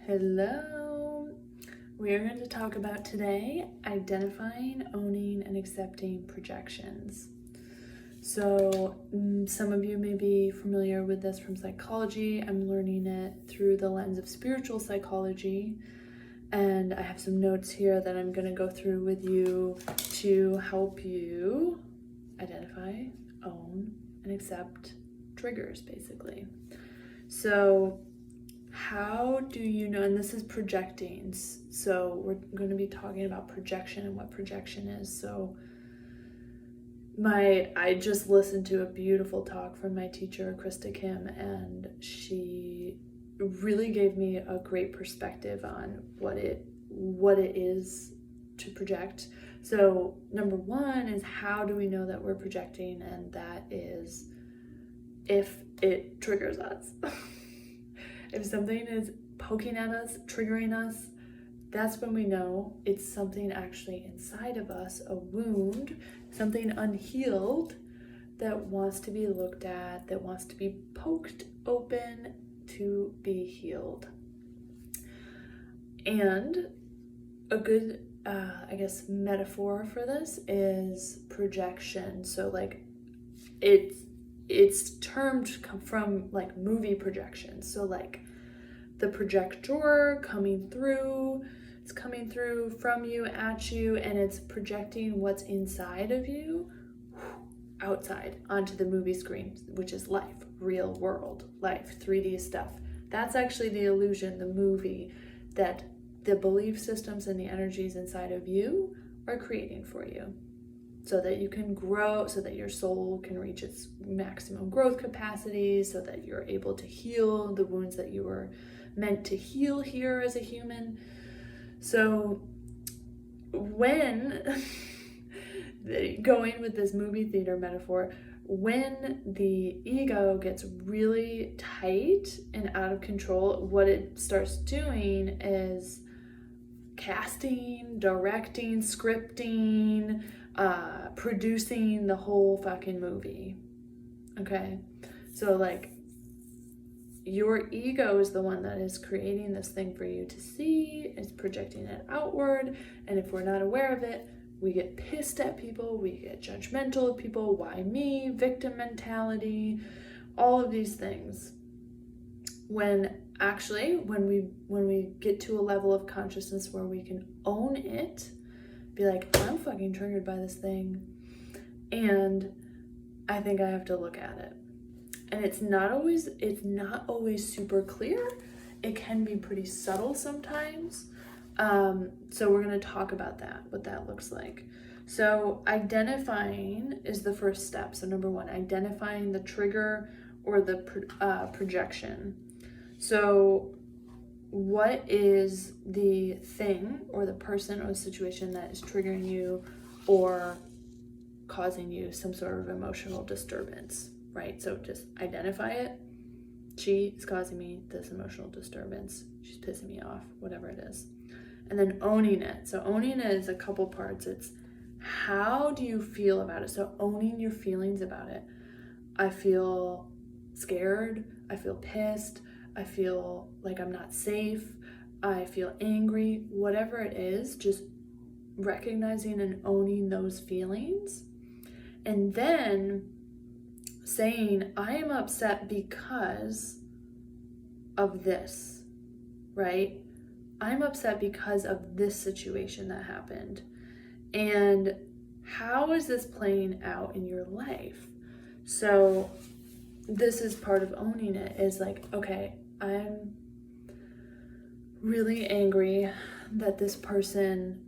Hello. We are going to talk about today identifying, owning, and accepting projections. So some of you may be familiar with this from psychology. I'm learning it through the lens of spiritual psychology. And I have some notes here that I'm going to go through with you to help you identify, own, and accept triggers, basically. So how do you know, and this is projecting, so we're going to be talking about projection and what projection is. So I just listened to a beautiful talk from my teacher, Krista Kim, and she really gave me a great perspective on what it is to project. So number one is, how do we know that we're projecting? And that is if it triggers us. If something is poking at us, triggering us, that's when we know it's something actually inside of us, a wound, something unhealed that wants to be looked at, that wants to be poked open to be healed. And a good, metaphor for this is projection. So it's termed from movie projections. So the projector coming through, it's coming through from you, at you, and it's projecting what's inside of you outside onto the movie screen, which is life, real world, life, 3D stuff. That's actually the illusion, the movie that the belief systems and the energies inside of you are creating for you, so that you can grow, so that your soul can reach its maximum growth capacity, so that you're able to heal the wounds that you were meant to heal here as a human. So when, going with this movie theater metaphor, when the ego gets really tight and out of control, what it starts doing is casting, directing, scripting, producing the whole fucking movie. Okay, so your ego is the one that is creating this thing for you to see. It's projecting it outward, and if we're not aware of it, we get pissed at people, we get judgmental of people. Why me? Victim mentality, all of these things. When we get to a level of consciousness where we can own it, be like, I'm fucking triggered by this thing, and I think I have to look at it. And it's not always super clear. It can be pretty subtle sometimes. So we're going to talk about that, what that looks like. So identifying is the first step. So number one, identifying the trigger or the projection. So what is the thing or the person or the situation that is triggering you or causing you some sort of emotional disturbance, right? So just identify it. She is causing me this emotional disturbance. She's pissing me off, whatever it is. And then owning it. So owning it is a couple parts. It's how do you feel about it? So owning your feelings about it. I feel scared. I feel pissed. I feel like I'm not safe. I feel angry. Whatever it is, just recognizing and owning those feelings. And then saying, I am upset because of this, right? I'm upset because of this situation that happened. And how is this playing out in your life? So this is part of owning it, is okay, I'm really angry that this person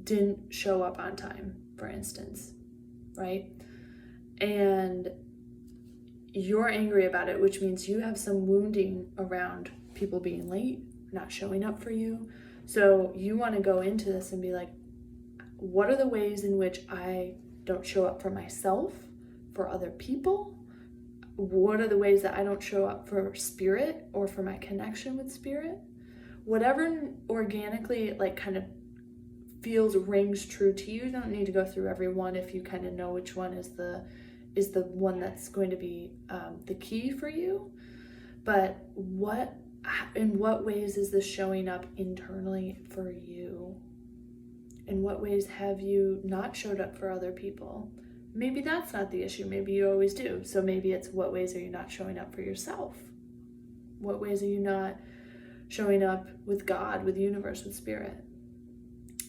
didn't show up on time, for instance, right? And you're angry about it, which means you have some wounding around people being late, not showing up for you. So you want to go into this and be like, what are the ways in which I don't show up for myself, for other people? What are the ways that I don't show up for spirit or for my connection with spirit? Whatever organically kind of rings true to you. You don't need to go through every one if you kind of know which one is the one that's going to be the key for you. But what in what ways is this showing up internally for you? In what ways have you not showed up for other people? Maybe that's not the issue. Maybe you always do. So maybe it's what ways are you not showing up for yourself? What ways are you not showing up with God, with the universe, with spirit?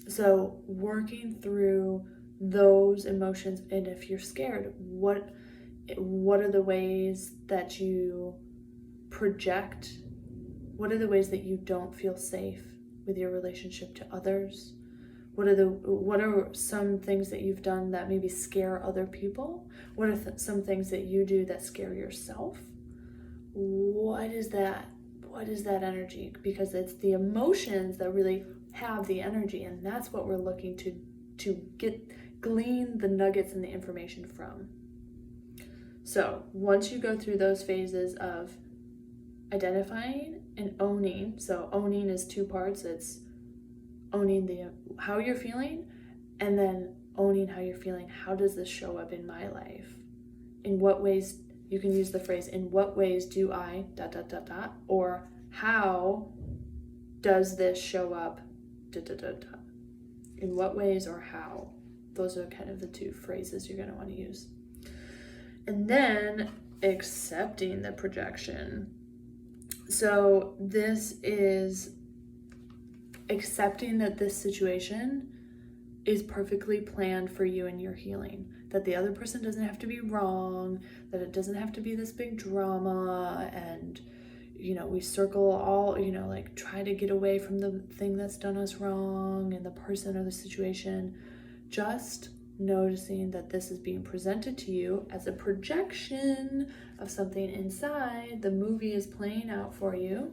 So working through those emotions, and if you're scared, what are the ways that you project? What are the ways that you don't feel safe with your relationship to others? What are some things that you've done that maybe scare other people? What are some things that you do that scare yourself? What is that? What is that energy? Because it's the emotions that really have the energy, and that's what we're looking to glean the nuggets and the information from. So once you go through those phases of identifying and owning, so owning is two parts. It's owning how you're feeling, and then owning how you're feeling. How does this show up in my life? In what ways? You can use the phrase, in what ways do I ... or how does this show up ... In what ways or how? Those are kind of the two phrases you're going to want to use. And then accepting the projection. So this is accepting that this situation is perfectly planned for you and your healing. That the other person doesn't have to be wrong, that it doesn't have to be this big drama, and we circle all, like try to get away from the thing that's done us wrong and the person or the situation. Just noticing that this is being presented to you as a projection of something inside. The movie is playing out for you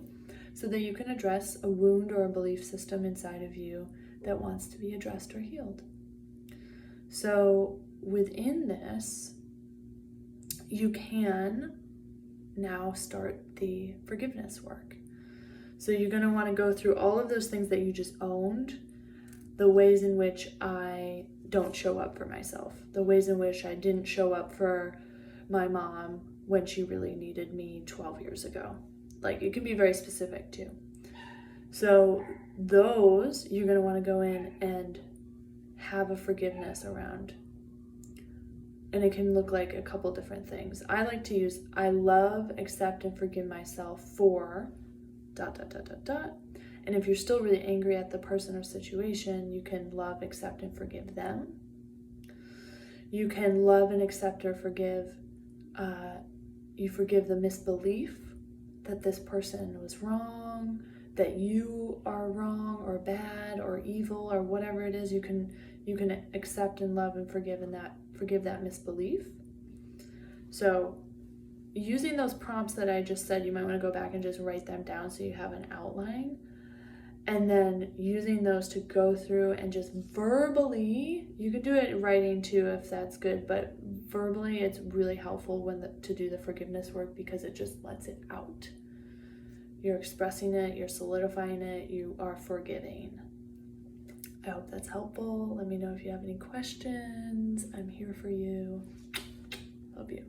so that you can address a wound or a belief system inside of you that wants to be addressed or healed. So within this, you can now start the forgiveness work. So you're going to want to go through all of those things that you just owned, the ways in which I don't show up for myself, the ways in which I didn't show up for my mom when she really needed me 12 years ago. Like, it can be very specific too. So those you're going to want to go in and have a forgiveness around. And it can look like a couple different things. I like to use, I love, accept, and forgive myself for ... And if you're still really angry at the person or situation, you can love, accept, and forgive them. You can love and accept or forgive, you forgive the misbelief that this person was wrong, that you are wrong or bad or evil or whatever it is. You can accept and love and forgive that misbelief. So using those prompts that I just said, you might want to go back and just write them down so you have an outline. And then using those to go through and just verbally, you could do it in writing too if that's good, but verbally it's really helpful to do the forgiveness work because it just lets it out. You're expressing it, you're solidifying it, you are forgiving. I hope that's helpful. Let me know if you have any questions. I'm here for you. Love you.